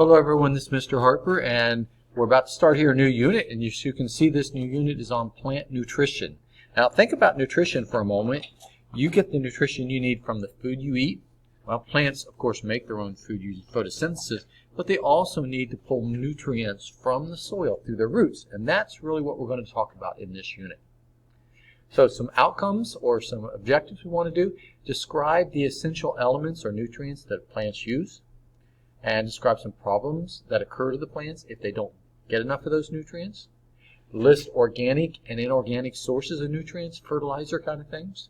Hello everyone, this is Mr. Harper, and we're about to start here a new unit, and as you can see, this new unit is on plant nutrition. Now think about nutrition for a moment. You get the nutrition you need from the food you eat. Well, plants of course make their own food using photosynthesis, but they also need to pull nutrients from the soil through their roots, and that's really what we're going to talk about in this unit. So some outcomes or some objectives we want to do: describe the essential elements or nutrients that plants use, and describe some problems that occur to the plants if they don't get enough of those nutrients. List organic and inorganic sources of nutrients, fertilizer kind of things.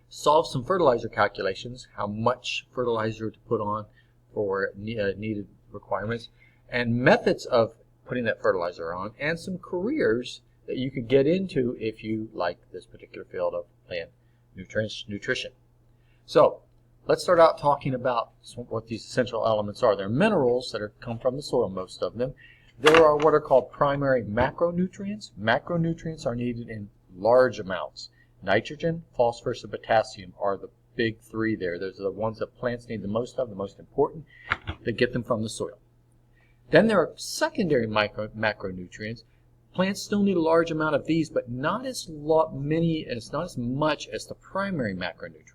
Solve some fertilizer calculations, how much fertilizer to put on for needed requirements, and methods of putting that fertilizer on, and some careers that you could get into if you like this particular field of plant nutrition. So let's start out talking about what these essential elements are. They're minerals that come from the soil, most of them. There are what are called primary macronutrients. Macronutrients are needed in large amounts. Nitrogen, phosphorus, and potassium are the big three there. Those are the ones that plants need the most of, the most important. They get them from the soil. Then there are secondary macronutrients. Plants still need a large amount of these, but not as much as the primary macronutrients.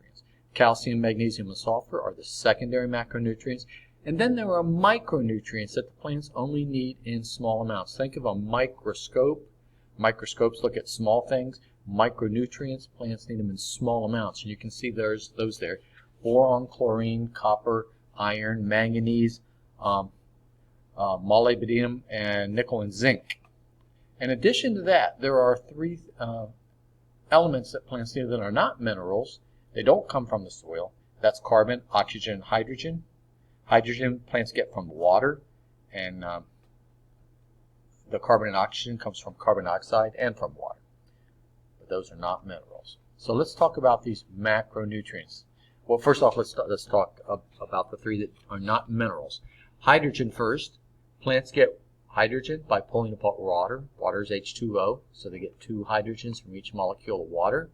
Calcium, magnesium, and sulfur are the secondary macronutrients. And then there are micronutrients that the plants only need in small amounts. Think of a microscope. Microscopes look at small things. Micronutrients, plants need them in small amounts. And you can see there's those there: boron, chlorine, copper, iron, manganese, molybdenum, and nickel and zinc. In addition to that, there are three elements that plants need that are not minerals. They don't come from the soil. That's carbon, oxygen, and hydrogen. Hydrogen plants get from water, and the carbon and oxygen comes from carbon dioxide and from water. But those are not minerals. So let's talk about these macronutrients. Well, first off, let's talk about the three that are not minerals. Hydrogen first. Plants get hydrogen by pulling apart water. Water is H2O, so they get 2 hydrogens from each molecule of water.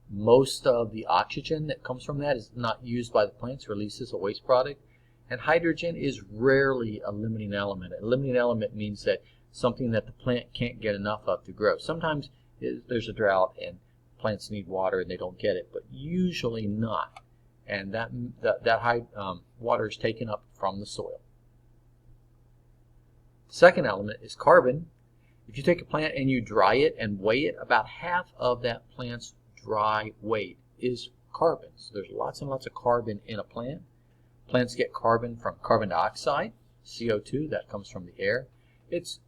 Most of the oxygen that comes from that is not used by the plants, released as a waste product. And hydrogen is rarely a limiting element. A limiting element means that something that the plant can't get enough of to grow. Sometimes there's a drought and plants need water and they don't get it, but usually not. And that water is taken up from the soil. Second element is carbon. If you take a plant and you dry it and weigh it, about half of that plant's dry weight is carbon. So there's lots and lots of carbon in a plant. Plants get carbon from carbon dioxide, CO2, that comes from the air. It's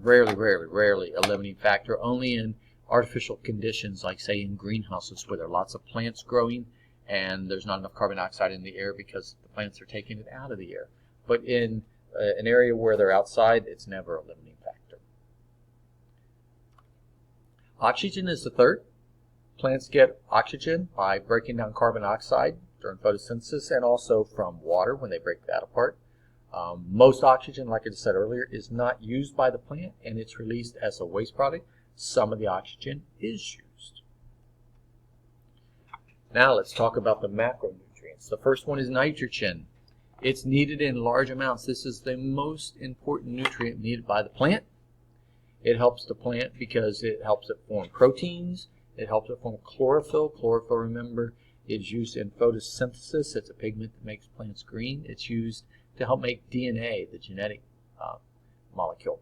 rarely a limiting factor, only in artificial conditions, like say in greenhouses where there are lots of plants growing and there's not enough carbon dioxide in the air because the plants are taking it out of the air. But in an area where they're outside, it's never a limiting factor. Oxygen is the third. Plants get oxygen by breaking down carbon dioxide during photosynthesis and also from water when they break that apart. Most oxygen, like I just said earlier, is not used by the plant and it's released as a waste product. Some of the oxygen is used. Now let's talk about the macronutrients. The first one is nitrogen. It's needed in large amounts. This is the most important nutrient needed by the plant. It helps the plant because it helps it form proteins. It helps it form chlorophyll. Chlorophyll, remember, is used in photosynthesis. It's a pigment that makes plants green. It's used to help make DNA, the genetic molecule.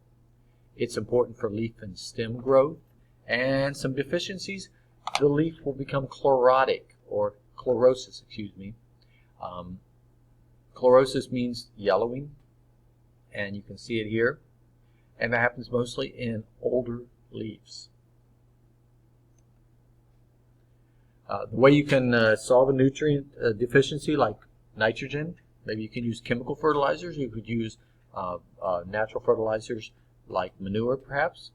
It's important for leaf and stem growth. And some deficiencies, the leaf will become chlorotic, or chlorosis, Chlorosis means yellowing, and you can see it here. And that happens mostly in older leaves. The way you can solve a nutrient deficiency like nitrogen, maybe you can use chemical fertilizers. You could use natural fertilizers like manure perhaps.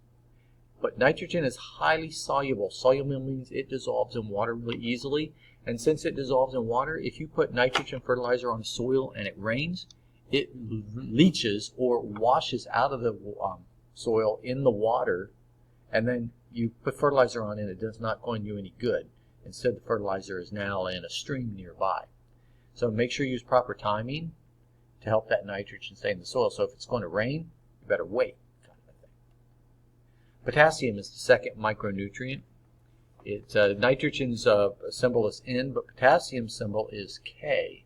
But nitrogen is highly soluble. Soluble means it dissolves in water really easily. And since it dissolves in water, if you put nitrogen fertilizer on soil and it rains, it leaches or washes out of the soil in the water, and then you put fertilizer on it, it does not going to do any good. Instead, the fertilizer is now in a stream nearby. So make sure you use proper timing to help that nitrogen stay in the soil. So if it's going to rain, you better wait, kind of a thing. Potassium is the second micronutrient. Nitrogen's symbol is N, but potassium's symbol is K.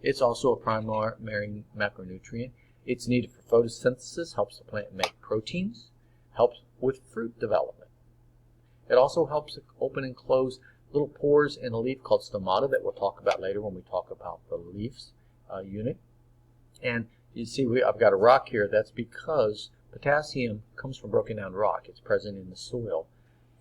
It's also a primary macronutrient. It's needed for photosynthesis, helps the plant make proteins, helps with fruit development. It also helps open and close little pores in a leaf called stomata that we'll talk about later when we talk about the leaves unit. And you see I've got a rock here. That's because potassium comes from broken down rock. It's present in the soil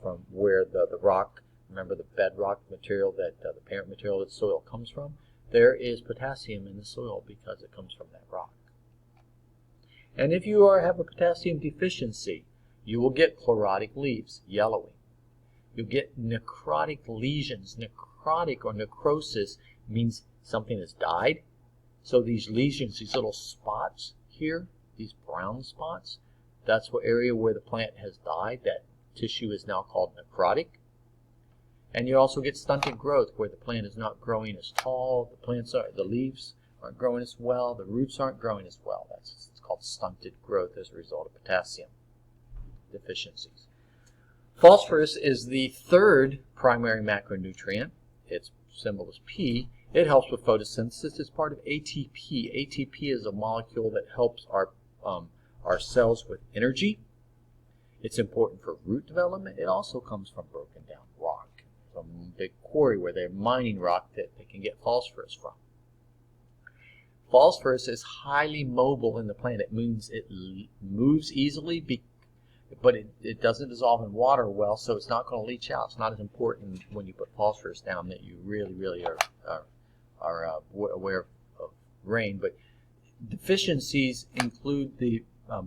from where the rock, remember the bedrock material that the parent material that the soil comes from? There is potassium in the soil because it comes from that rock. And if you have a potassium deficiency, you will get chlorotic leaves, yellowing. You'll get necrotic lesions. Necrotic or necrosis means something has died. So these lesions, these little spots here, these brown spots, that's the area where the plant has died. That tissue is now called necrotic. And you also get stunted growth, where the plant is not growing as tall, the leaves aren't growing as well, the roots aren't growing as well. It's called stunted growth as a result of potassium deficiencies. Phosphorus is the third primary macronutrient. Its symbol is P. It helps with photosynthesis. It's part of ATP. ATP is a molecule that helps our cells with energy. It's important for root development. It also comes from broken down rock, from a big quarry where they're mining rock that they can get phosphorus from. Phosphorus is highly mobile in the plant. It means it moves easily, but it doesn't dissolve in water well, so it's not going to leach out. It's not as important when you put phosphorus down that you really are aware of rain. But deficiencies include the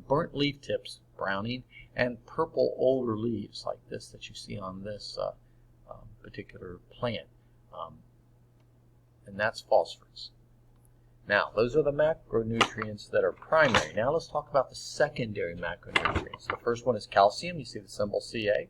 burnt leaf tips, browning, and purple older leaves like this that you see on this particular plant. And that's phosphorus. Now, those are the macronutrients that are primary. Now let's talk about the secondary macronutrients. The first one is calcium. You see the symbol Ca.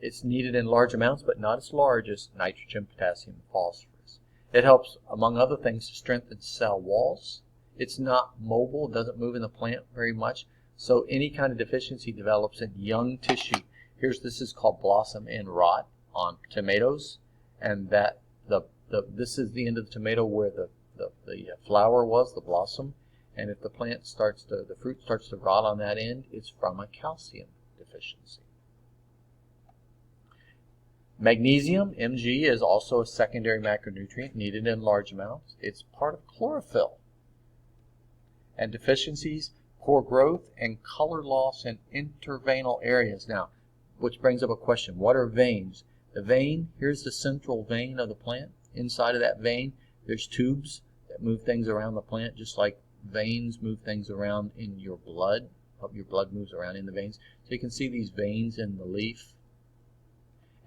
It's needed in large amounts, but not as large as nitrogen, potassium, and phosphorus. It helps, among other things, to strengthen cell walls. It's not mobile. It doesn't move in the plant very much. So any kind of deficiency develops in young tissue. This is called blossom end rot on tomatoes. And this is the end of the tomato where the flower was, the blossom, and if the fruit starts to rot on that end, it's from a calcium deficiency. Magnesium, Mg, is also a secondary macronutrient needed in large amounts. It's part of chlorophyll. And deficiencies, poor growth, and color loss in interveinal areas. Now, which brings up a question, what are veins? The vein, here's the central vein of the plant. Inside of that vein, there's tubes that move things around the plant, just like veins move things around in your blood. Your blood moves around in the veins. So you can see these veins in the leaf.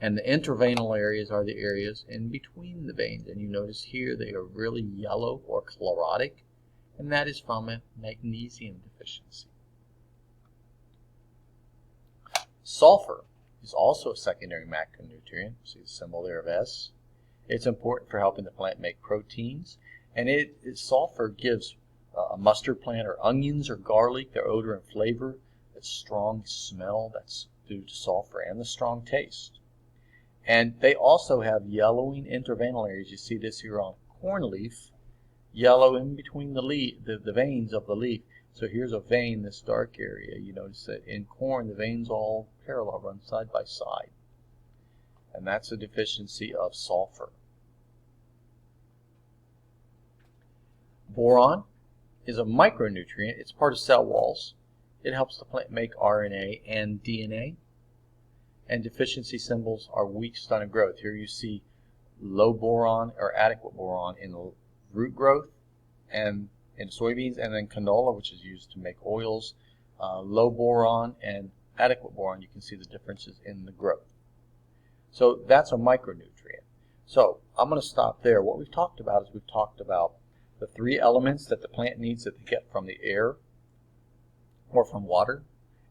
And the interveinal areas are the areas in between the veins. And you notice here they are really yellow or chlorotic. And that is from a magnesium deficiency. Sulfur is also a secondary macronutrient. See the symbol there of S. It's important for helping the plant make proteins. And sulfur gives a mustard plant or onions or garlic their odor and flavor, that strong smell. That's due to sulfur, and the strong taste. And they also have yellowing interveinal areas. You see this here on corn leaf, yellow in between the veins of the leaf. So here's a vein, this dark area. You notice that in corn, the veins all parallel, run side by side. And that's a deficiency of sulfur. Boron is a micronutrient. It's part of cell walls. It helps the plant make RNA and DNA. And deficiency symbols are weak stunted growth. Here you see low boron or adequate boron in root growth and in soybeans, and then canola, which is used to make oils. Low boron and adequate boron, you can see the differences in the growth. So that's a micronutrient. So I'm going to stop there. What we've talked about is the three elements that the plant needs that they get from the air or from water.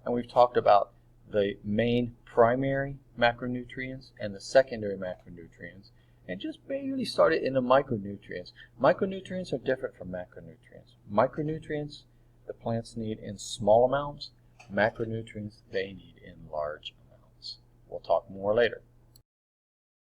And we've talked about the main primary macronutrients and the secondary macronutrients. and just barely started into micronutrients. Micronutrients are different from macronutrients. Micronutrients the plants need in small amounts. Macronutrients they need in large amounts. We'll talk more later.